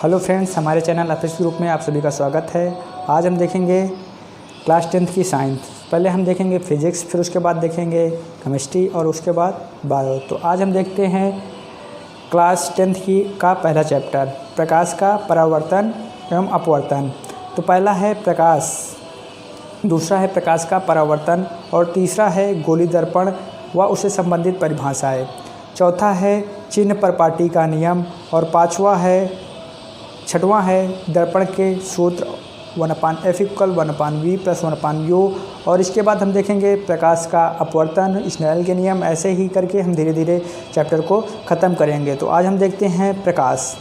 Hello friends, हमारे channel office group में आप सभी का स्वागत है। आज हम देखेंगे क्लास 10th की साइंस। पहले हम देखेंगे फिजिक्स, फिर उसके बाद देखेंगे केमिस्ट्री और उसके बाद बायो। तो आज हम देखते हैं क्लास 10th का पहला चैप्टर, प्रकाश का परावर्तन एवं अपवर्तन। तो पहला है प्रकाश, दूसरा है प्रकाश का परावर्तन और तीसरा है गोली दर्पण व उससे संबंधित परिभाषाएं। चौथा है चिन्ह परपाटी का नियम और छठवां है दर्पण के सूत्र 1/f = 1/v + 1/u। और इसके बाद हम देखेंगे प्रकाश का अपवर्तन, स्नेल के नियम। ऐसे ही करके हम धीरे धीरे चैप्टर को ख़त्म करेंगे। तो आज हम देखते हैं प्रकाश।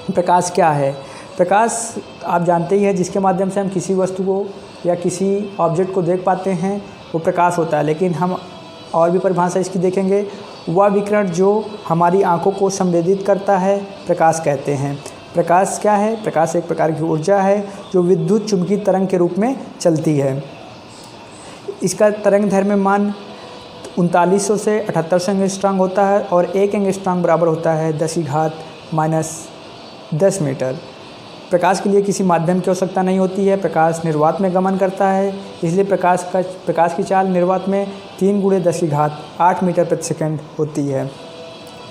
प्रकाश क्या है? प्रकाश आप जानते ही हैं, जिसके माध्यम से हम किसी वस्तु को या किसी ऑब्जेक्ट को देख पाते हैं वो प्रकाश होता है। लेकिन हम और भी परिभाषा इसकी देखेंगे। वह विकिरण जो हमारी आंखों को संवेदित करता है प्रकाश कहते हैं। प्रकाश क्या है? प्रकाश एक प्रकार की ऊर्जा है जो विद्युत चुंबकीय तरंग के रूप में चलती है। इसका तरंग दैर्घ्य मान 3900 से 7800 एंगस्ट्रॉम होता है और 1 एंगस्ट्रॉम बराबर होता है 10⁻⁻10 मीटर। प्रकाश के लिए किसी माध्यम की आवश्यकता नहीं होती है। प्रकाश निर्वात में गमन करता है, इसलिए प्रकाश की चाल निर्वात में 3 × 10⁸ मीटर प्रति सेकंड होती है।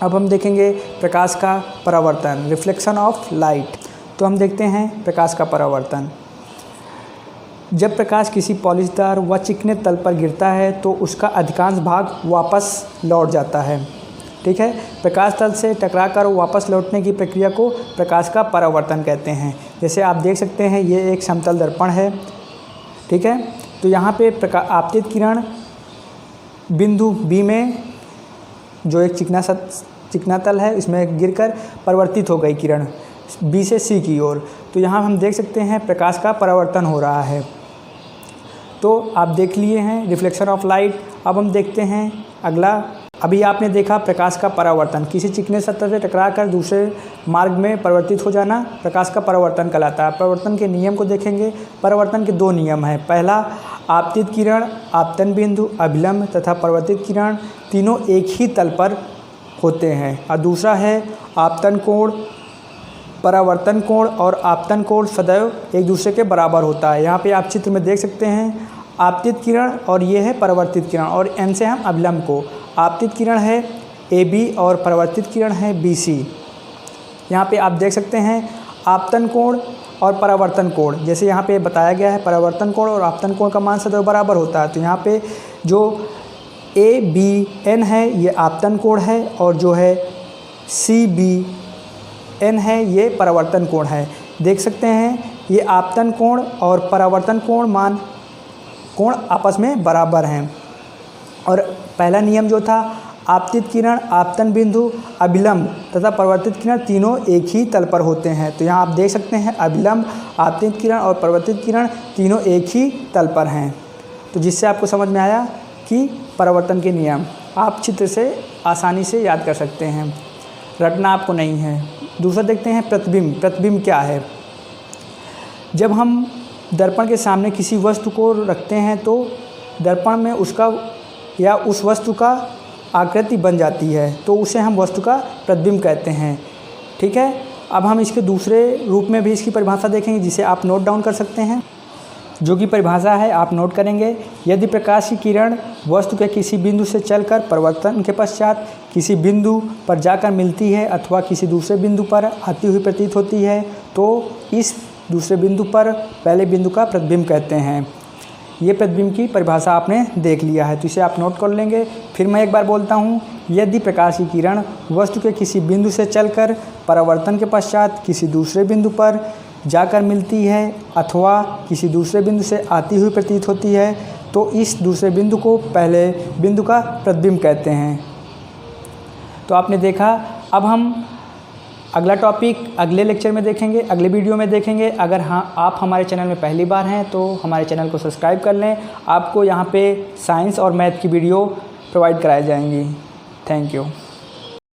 अब हम देखेंगे प्रकाश का परावर्तन, रिफ्लेक्शन ऑफ लाइट। तो हम देखते हैं प्रकाश का परावर्तन। जब प्रकाश किसी पॉलिशदार व चिकने तल पर गिरता है तो उसका अधिकांश भाग वापस लौट जाता है। ठीक है, प्रकाश तल से टकराकर वापस लौटने की प्रक्रिया को प्रकाश का परावर्तन कहते हैं। जैसे आप देख सकते हैं, ये एक समतल दर्पण है। ठीक है, तो यहाँ पे आपतित किरण बिंदु बी में, जो एक चिकना तल है, इसमें गिरकर परिवर्तित हो गई किरण बी से सी की ओर। तो यहाँ हम देख सकते हैं प्रकाश का परावर्तन हो रहा है। तो आप देख लिए हैं रिफ्लेक्शन ऑफ लाइट। अब हम देखते हैं अगला। अभी आपने देखा प्रकाश का परावर्तन, किसी चिकने सतह से टकराकर दूसरे मार्ग में परिवर्तित हो जाना प्रकाश का परावर्तन कहलाता है। परावर्तन के नियम को देखेंगे। परावर्तन के 2 नियम हैं। पहला, आपतित किरण, आपतन बिंदु, अभिलंब तथा परावर्तित किरण तीनों एक ही तल पर होते हैं। और दूसरा है आपतन कोण। परावर्तन कोण और आपतन कोण सदैव एक दूसरे के बराबर होता है। यहाँ पे आप चित्र में देख सकते हैं आपतित किरण और ये है परावर्तित किरण, और एन से हम अभिलंब को। आपतित किरण है AB और परावर्तित किरण है BC। यहाँ पे आप देख सकते हैं आपतन कोण और परावर्तन कोण, जैसे यहाँ पे बताया गया है परावर्तन कोण और आपतन कोण का मान सदैव बराबर होता है। तो यहाँ पे जो ABN है ये आपतन कोण है और जो है CBN है ये परावर्तन कोण है। देख सकते हैं ये आपतन कोण और परावर्तन कोण आपस में बराबर हैं। और पहला नियम जो था, आपतित किरण, आपतन बिंदु, अभिलंब तथा परावर्तित किरण तीनों एक ही तल पर होते हैं। तो यहाँ आप देख सकते हैं अभिलंब, आपतित किरण और परावर्तित किरण तीनों एक ही तल पर हैं। तो जिससे आपको समझ में आया कि परावर्तन के नियम आप चित्र से आसानी से याद कर सकते हैं, रटना आपको नहीं है। दूसरा देखते हैं प्रतिबिंब। प्रतिबिंब क्या है? जब हम दर्पण के सामने किसी वस्तु को रखते हैं तो दर्पण में उसका या उस वस्तु का आकृति बन जाती है, तो उसे हम वस्तु का प्रतिबिंब कहते हैं। ठीक है, अब हम इसके दूसरे रूप में भी इसकी परिभाषा देखेंगे, जिसे आप नोट डाउन कर सकते हैं। जो कि परिभाषा है आप नोट करेंगे। यदि प्रकाश की किरण वस्तु के किसी बिंदु से चलकर परावर्तन के पश्चात किसी बिंदु पर जाकर मिलती है अथवा किसी दूसरे बिंदु पर आती हुई प्रतीत होती है तो इस दूसरे बिंदु पर पहले बिंदु का प्रतिबिंब कहते हैं। ये प्रतिबिंब की परिभाषा आपने देख लिया है, तो इसे आप नोट कर लेंगे। फिर मैं एक बार बोलता हूँ, यदि प्रकाश की किरण वस्तु के किसी बिंदु से चलकर परावर्तन के पश्चात किसी दूसरे बिंदु पर जाकर मिलती है अथवा किसी दूसरे बिंदु से आती हुई प्रतीत होती है तो इस दूसरे बिंदु को पहले बिंदु का प्रतिबिंब कहते हैं। तो आपने देखा। अब हम अगला टॉपिक अगले लेक्चर में देखेंगे, अगले वीडियो में देखेंगे। अगर आप हमारे चैनल में पहली बार हैं तो हमारे चैनल को सब्सक्राइब कर लें। आपको यहाँ पे साइंस और मैथ की वीडियो प्रोवाइड कराई जाएंगी। Thank you.